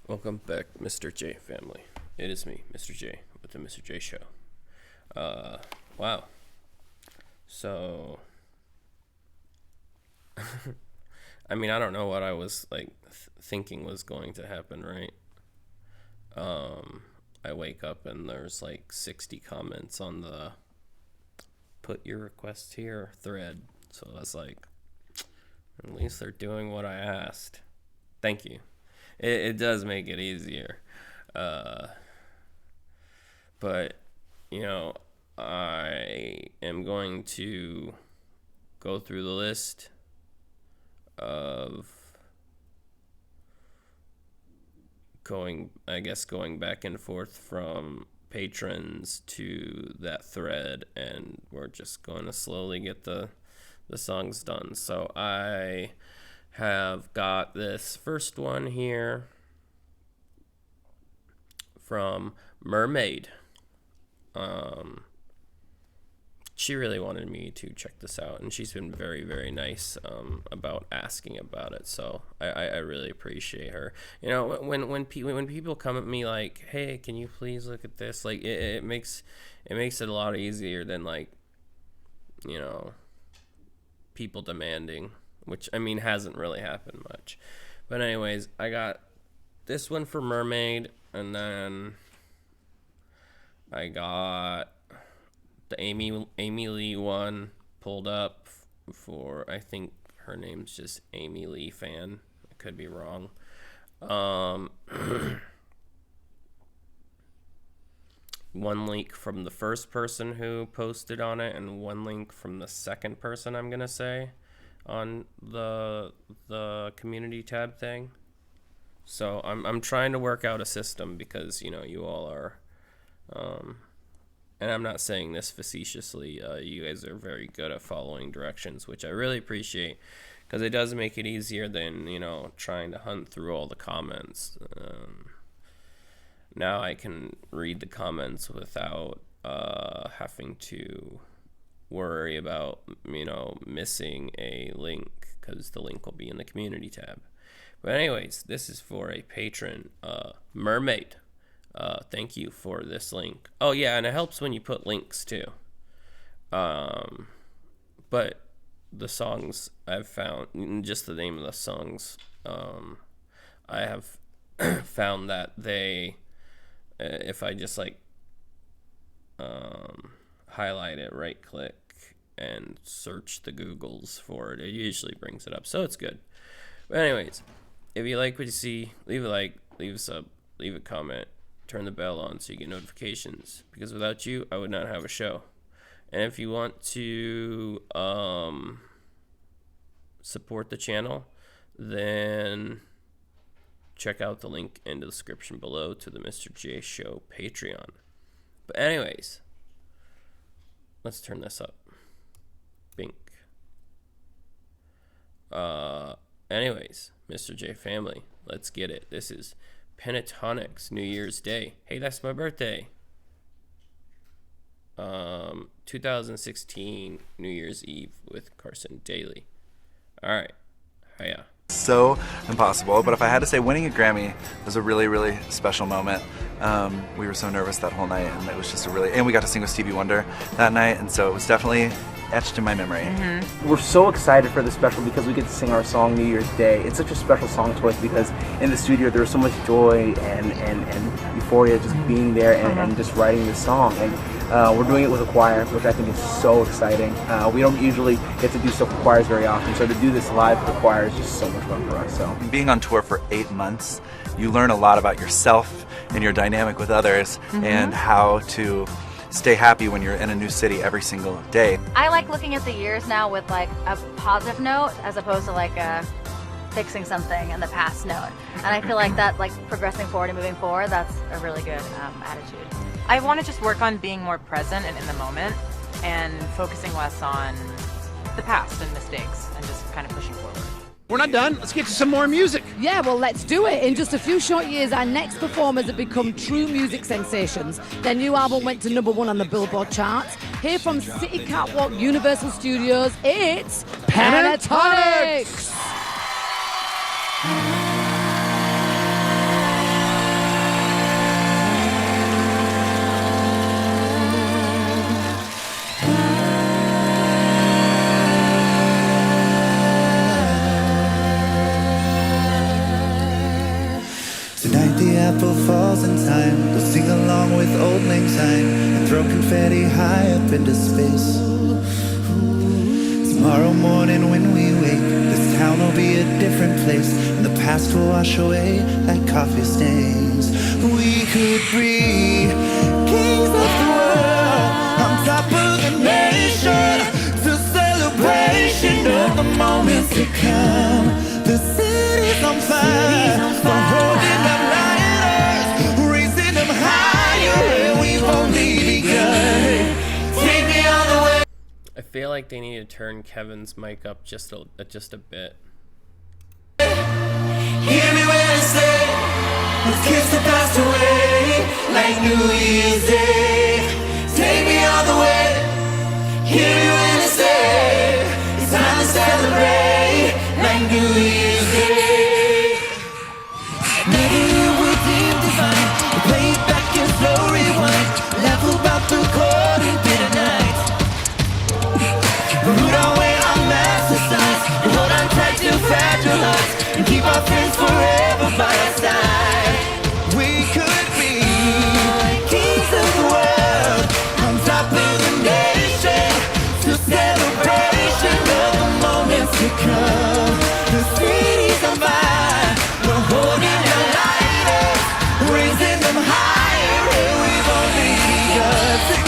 Welcome back, Mr. J family. It is me, Mr. J, with the Mr. J Show. Wow. So, I mean, I don't know what I was thinking was going to happen, right? I wake up and there's 60 comments on the "put your request here" thread. So I was like, at least they're doing what I asked. Thank you. It does make it easier. But, I am going to go through the list of going back and forth from patrons to that thread, and we're just going to slowly get the songs done. So I have got this first one here from Mermaid. She really wanted me to check this out, and she's been very, very nice about asking about it. So I really appreciate her. When people come at me like, "Hey, can you please look at this?" It makes it a lot easier than people demanding, which hasn't really happened much. But anyways, I got this one for Mermaid, and then I got the Amy Lee one pulled up for, I think her name's just Amy Lee Fan. I could be wrong. One link from the first person who posted on it, and one link from the second person, I'm gonna say, on the community tab thing. So I'm trying to work out a system because you all are, and I'm not saying this facetiously. You guys are very good at following directions, which I really appreciate, because it does make it easier than trying to hunt through all the comments. Now I can read the comments without having to worry about missing a link, because the link will be in the community tab. But anyways, this is for a patron, Mermaid. Thank you for this link. Oh yeah, and it helps when you put links too. But the songs I've found, just the name of the songs, I have found that they, if I just highlight it, right click, and search the Googles for it, it usually brings it up. So it's good. But anyways, if you like what you see, leave a like, leave a sub, leave a comment, turn the bell on so you get notifications, because without you, I would not have a show. And if you want to support the channel, then check out the link in the description below to the Mr. J Show Patreon. But anyways, let's turn this up. Bink. Anyways, Mr. J family, let's get it. This is Pentatonix, New Year's Day. Hey, that's my birthday. 2016 New Year's Eve with Carson, Daly. All right. Hiya. So impossible, but if I had to say, winning a Grammy was a really, really special moment. We were so nervous that whole night, and it was just and we got to sing with Stevie Wonder that night, and so it was definitely etched in my memory. Mm-hmm. We're so excited for this special because we get to sing our song New Year's Day. It's such a special song to us because in the studio there was so much joy and euphoria just being there and just writing this song. And we're doing it with a choir, which I think is so exciting. We don't usually get to do stuff with choirs very often, so to do this live with the choir is just so much fun for us. So being on tour for 8 months, you learn a lot about yourself and your dynamic with others, and how to stay happy when you're in a new city every single day. I like looking at the years now with a positive note as opposed to fixing something in the past note. And I feel like that, progressing forward and moving forward, that's a really good attitude. I want to just work on being more present and in the moment, and focusing less on the past and mistakes, and just kind of pushing forward. We're not done. Let's get to some more music. Yeah, well, let's do it. In just a few short years, our next performers have become true music sensations. Their new album went to #1 on the Billboard charts. Here from City Catwalk Universal Studios, it's Pentatonix! the apple falls in time, we'll sing along with Old Lang Syne and throw confetti high up into space. Tomorrow morning when we wake, this town will be a different place, and the past will wash away like coffee stains. We could be kings of the world, on top of the nation, to celebration of the moments to come. The city's on fire, we're holding up lighters, raising them higher, and we've only begun. Take me all the way. I feel like they need to turn Kevin's mic up just a bit. Hear me when I say, let's kiss the past away, like New Year's Day. Take me all the way. Hear me when I say, it's time to celebrate, like New Year's Day. Maybe you will deem divine, play it back and slow rewind, laugh about the cold and bitter nights. Put away our master signs, and hold on tight to fragile hearts, and keep our friends forever by our side. We could be kings of the world, on top of the nation, to celebration of the moments to come. The city's on fire, we're holding the lighters, raising them higher, and we've only begun.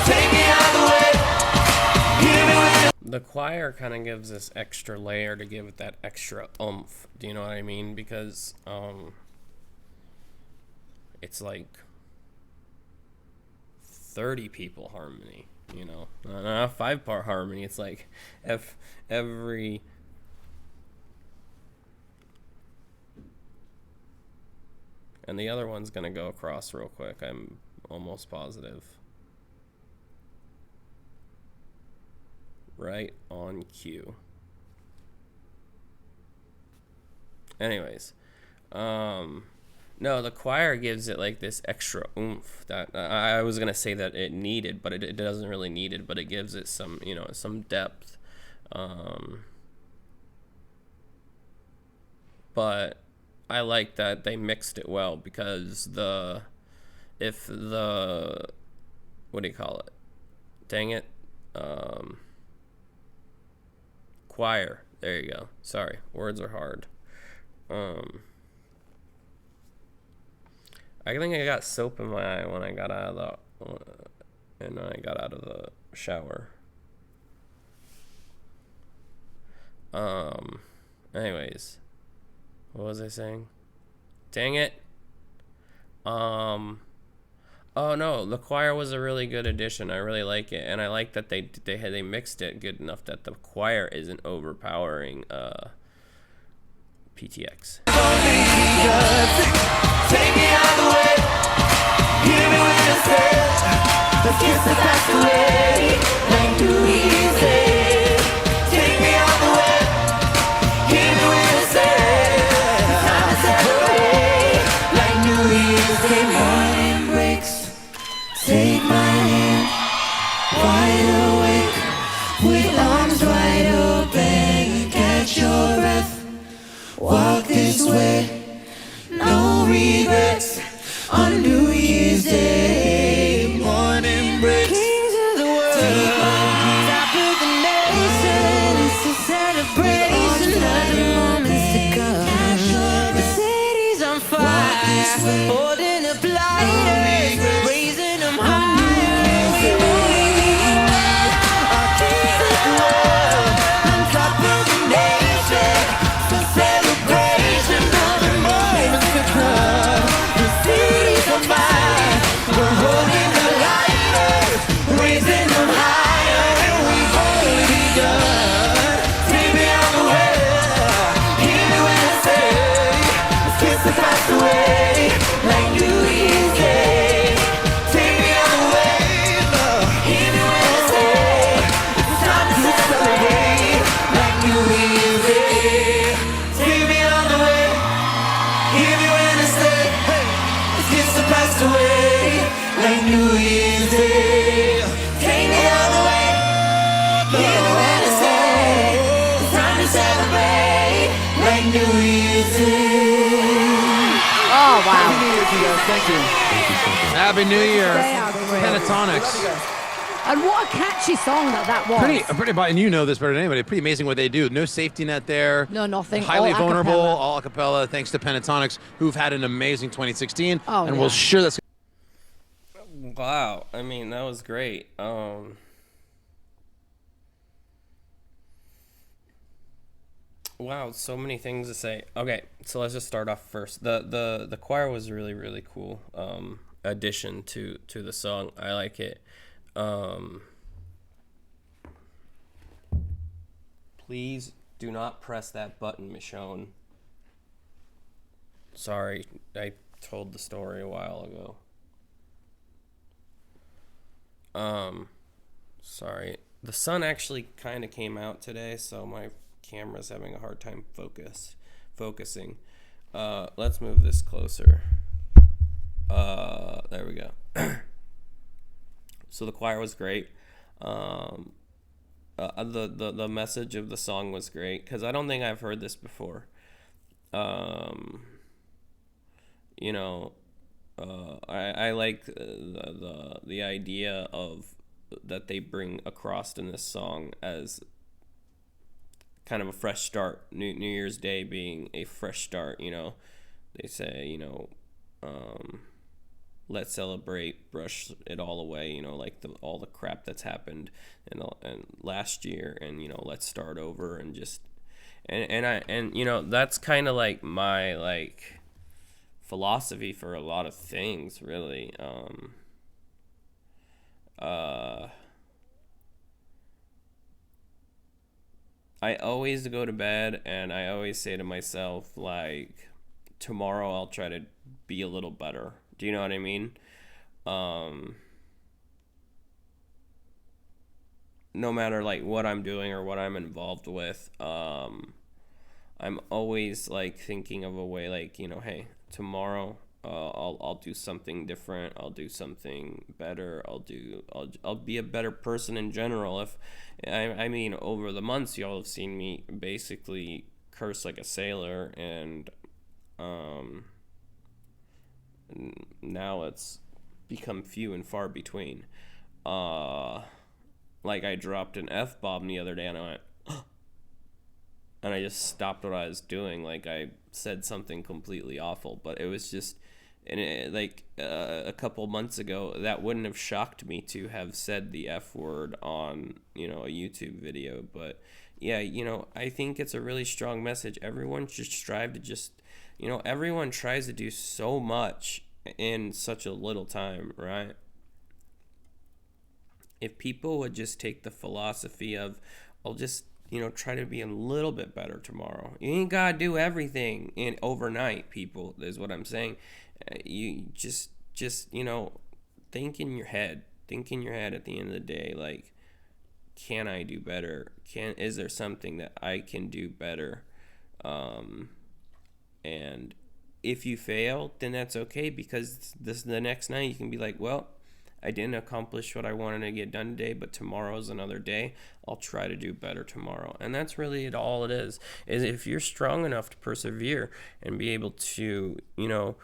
Take me all the way. Hear me when The choir kind of gives this extra layer to give it that extra oomph. Do you know what I mean? Because it's like 30 people harmony, you know, not a 5-part harmony. It's like every and the other one's gonna go across real quick. I'm almost positive. Right on cue. Anyways, no, the choir gives it like this extra oomph that I was gonna say that it needed, but it doesn't really need it, but it gives it some, you know, some depth. But I like that they mixed it well, because what do you call it? Dang it. Choir. There you go. Sorry, words are hard. I think I got soap in my eye when I got out of the shower. Anyways, what was I saying? Dang it. Oh no, the choir was a really good addition. I really like it, and I like that they mixed it good enough that the choir isn't overpowering PTX. take me all the way. Hear me when I say, let's kiss the past away, like New Year's Day. Take me all the way. Hear me when I say, it's time to celebrate, like New Year's Day. Morning breaks, take my hand, wide awake, with arms wide open, catch your breath, walk this way. No regrets on New Year's Day. Morning breaks, kings of the world, top of the nation. It's a celebration of the moments to come. The city's on fire, holding up lighters, raising them higher. We believe our kings of the world, on top of the nation. It's a celebration of the moments to come. The city's on fire, we're holding the lighters, raising them higher, and we've only begun. Take me on the way, hear me when I say, let's kiss the past away, like New Year's Day. Take me on the way, hear me when I say, it's time to celebrate, like New Year's Day. Take me on the way. Hear me when I say, hey, let's kiss the past away, like New Year's Day. Take me all the way. Hear me when I say, it's time to celebrate, like New Year's Day. Oh Oh, wow. Happy New Year to you guys. Thank you. Happy New Year. They are great. Pentatonix. And what a catchy song that was. Pretty, and you know this better than anybody. Pretty amazing what they do. No safety net there. No, nothing. Highly All a vulnerable. cappella. All a cappella. Thanks to Pentatonix, who've had an amazing 2016. Oh, and yeah. we'll sure that's. Wow, I mean, that was great. Wow, so many things to say. Okay, so let's just start off first. The choir was really, really cool. Addition to the song. I like it. Please do not press that button, Michonne. Sorry, I told the story a while ago. Sorry. The sun actually kind of came out today, so my camera's having a hard time focusing. Let's move this closer. There we go. So the choir was great. The message of the song was great, because I don't think I've heard this before. You know, I like the idea of that they bring across in this song as kind of a fresh start. New Year's Day being a fresh start. You know, they say, you know, let's celebrate, brush it all away. You know, like all the crap that's happened and last year, and you know, let's start over and just and you know, that's kind of like my like philosophy for a lot of things, really. I always go to bed and I always say to myself, like, tomorrow I'll try to be a little better. Do you know what I mean? No matter like what I'm doing or what I'm involved with, I'm always like thinking of a way, like, you know, hey, tomorrow I'll do something different. I'll do something better. I'll be a better person in general. If I mean, over the months, y'all have seen me basically curse like a sailor, and now it's become few and far between. Like I dropped an F-bomb the other day, and I went, and I just stopped what I was doing. Like I said something completely awful, but it was just, and a couple months ago, that wouldn't have shocked me to have said the F word on, you know, a YouTube video. But yeah, you know, I think it's a really strong message. Everyone should strive to just, you know, everyone tries to do so much in such a little time, right? If people would just take the philosophy of, I'll just, you know, try to be a little bit better tomorrow. You ain't gotta do everything in overnight, people, is what I'm saying. You just, you know, think in your head at the end of the day, like, can I do better? Is there something that I can do better? And if you fail, then that's okay, because the next night you can be like, well, I didn't accomplish what I wanted to get done today, but tomorrow's another day. I'll try to do better tomorrow. And that's really all it is if you're strong enough to persevere and be able to, you know,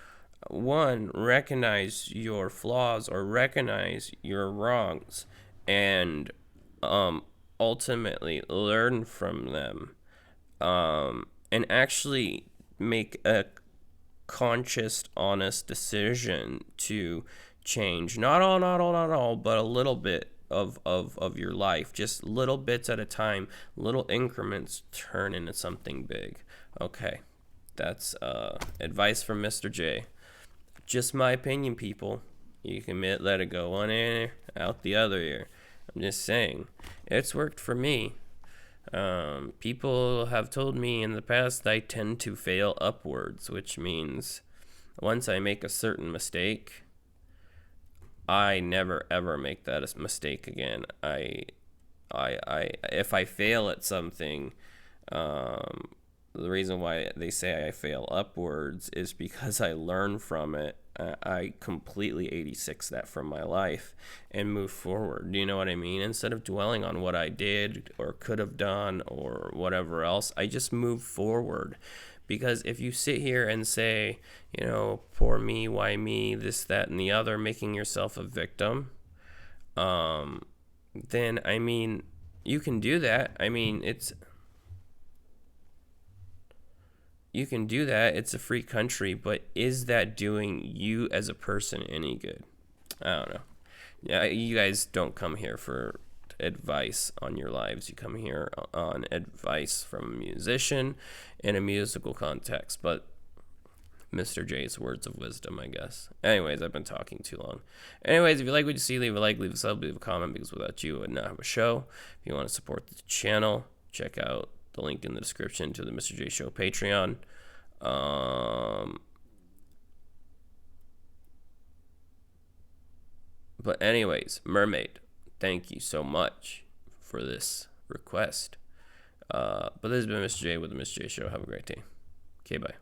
one, recognize your flaws or recognize your wrongs, and ultimately learn from them, and actually make a conscious, honest decision to change, not all, but a little bit of your life, just little bits at a time, little increments turn into something big. Okay, that's advice from Mr. J. Just my opinion, people. You can let it go one ear, out the other ear. I'm just saying, it's worked for me. People have told me in the past I tend to fail upwards, which means once I make a certain mistake, I never ever make that a mistake again. If I fail at something, the reason why they say I fail upwards is because I learn from it. I completely 86 that from my life and move forward. Do you know what I mean? Instead of dwelling on what I did or could have done or whatever else, I just move forward, Because if you sit here and say, you know, poor me, why me, this, that, and the other, making yourself a victim, then, I mean, you can do that. I mean, you can do that. It's a free country, but is that doing you as a person any good? I don't know. Yeah, you guys don't come here for advice on your lives. You come here on advice from a musician in a musical context, but Mr. J's words of wisdom, I guess. Anyways, I've been talking too long. Anyways, if you like what you see, leave a like, leave a sub, leave a comment, because without you, I would not have a show. If you want to support the channel, check out the link in the description to the Mr. J Show Patreon. But anyways, Mermaid, thank you so much for this request. But this has been Mr. J with the Mr. J Show. Have a great day. Okay, bye.